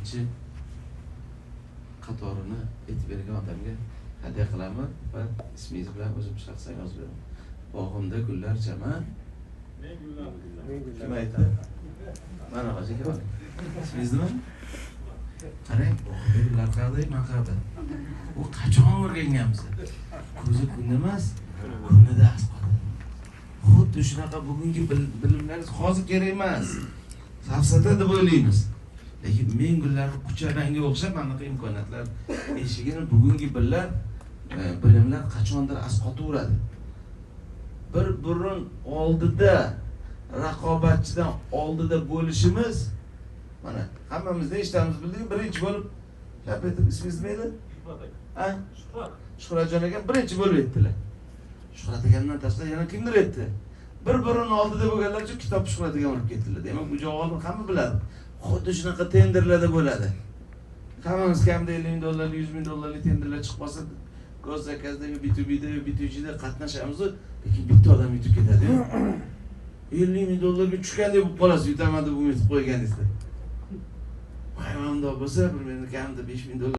birinchi qatorini aytib bergan odamga hadya qilaman va ismingiz bilan o'zim shaxsan yozib beraman. Bog'imda gullar jama. Kim aytdi? Mana hozir kim? Ismingiz nima? Qarang, bog'imda gullar qayerda, men qayerda? U qachon o'rganganmiz? Ko'zi kunda emas, kunida asqotadi. Xuddi shunaqa bugungi bilimlaringiz hozir kerak emas. Safsata deb o'ylaymiz. Lekin men gullarni quchaganga o'xshab anaqa imkoniyatlar eshigini bugungi bilimlar qachondir asqotaveradi. Bir burun oldida raqobatchidan oldida bo'lishimiz mana hammamiz eshitamiz bildik, birinchi bo'lib gap aytib ismingiz nima edi? Ha? Shuhratjon aka birinchi bo'lib aytdilar. Shuhrat akamdan tashqari yana kimdir aytdi? Bir burun oldida bo'lganlar uchun kitob Shuhrat akam olib ketdilar. Demak, bu javobni hamma biladi. Xuddi shunaqa tenderlarda bo'ladi. Hammamiz kamida $50,000, $100,000 tenderlar chiqmasa, ko'z zakazda, B2B'da, B2G'da qatnashamiz, lekin bitta odam yutib ketadi-yu. $50,000 ga tushgandek bo'lib qolasiz, yutaman deb umid qo'yganingizda. Hayvonda bo'lsa, bir meni kamida $5,000